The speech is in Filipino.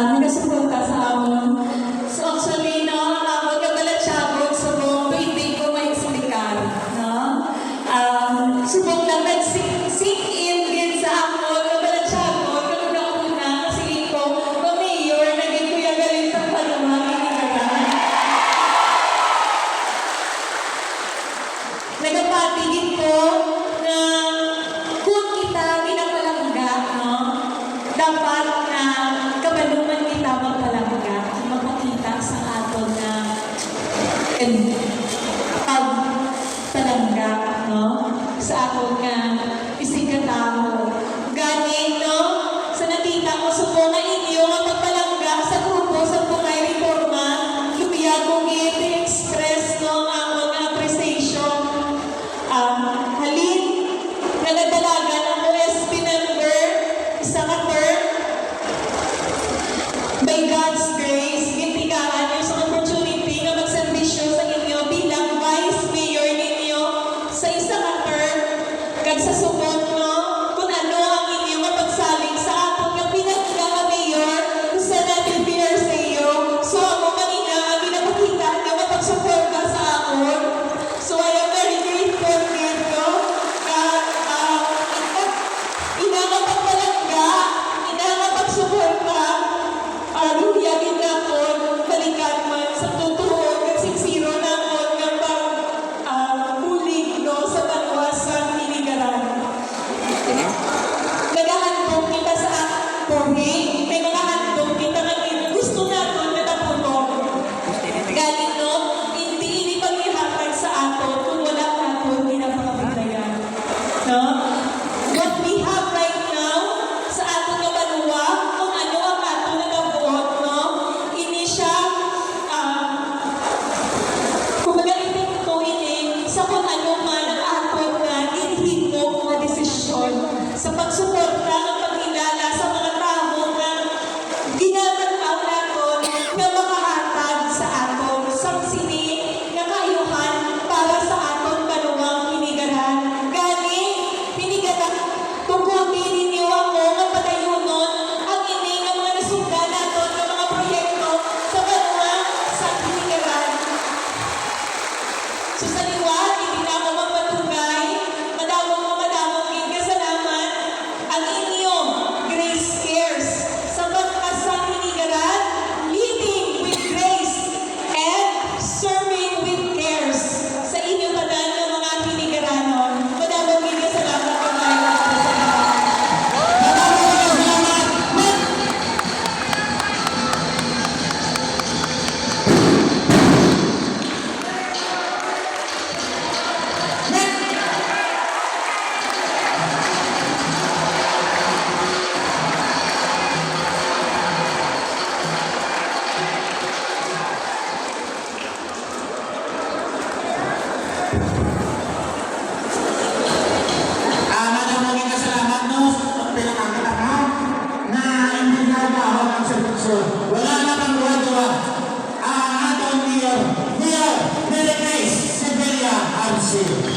nagasuporta sa amon. So actually, no, ako nagbalatsyabog sa buong hindi ko may explicar, no? Subong lang nag-sink in din sa ako, nagbalatsyabog, kung nauna, kasi ko, mayor, naging kuya galing sa palumang, nagapatigin ko na kung kita ginapalangga, no? Dapat na kabaluman kita magpalangga, magpakita sa aton na pagpalangga, no? Sa aton nga isigataho. Gani, no? Sa nakita ko, subo nga inyo ang pagpalangga sa grupo sa Pungay Reforma, lumiya kong i-express, no? Ang mga appreciation. Halin, nagadalaga ng OSP member, isa ka term, by God's grace, gintigaan niyo sa opportunity na magservisyo sa inyo bilang Vice Mayor ninyo sa isa ka term, kag sa subot, no, kung ano ang inyong mapagsaling sa aton nga pinagka nga Mayor, sa natin PRCO. So ako kanina, ang ginapakita na mapagsuporta sa akon. So I am very grateful dito. Inangapagpalangga, inangapagsuporta, luyagin na ako, balikan man sa totoo, nagsigsiro na ako ng pag-ulig, no, sa banwasan iligaran. Nagahandong kita sa pohe, may mga handong kita nga gusto natin na tapulong. Galing, no, hindi inipaghihapag sa ato kung wala natin ginapakabiglayan. No? What we have right now sa ato nga banwa, kung ano ang ato nga nabuot, no? Ini siya, kung mag-epekto ini sa kung ano man ang ato nga inihimo nga desisyon sa pagsuporta ng pagkilala sa mga tao nga ginamanaw naton nga makahatag sa aton saksini nga kaayuhan para sa aton kanuwang hinigaran. Gani, hinigaran, tugutin ninyo ako nga patayunon ang ini nga mga nasugda naton nga mga proyekto sa banwa sa hinigaran. So sa liwat, hindi na ako magpatugay, madamong kasalamat ang inyong Grace Cares sa pagkasang hinigaran, leading with grace and serving with cares sa inyong tanan ng mga hinigaranon. Madamong kasalamat po tayo sa Madamong kasalamat, no, sa pinakakatahan na hindi nagawa ng servisyo. Wala na pang gawa. Aton Mayor, Mary Grace Sevilla Arce.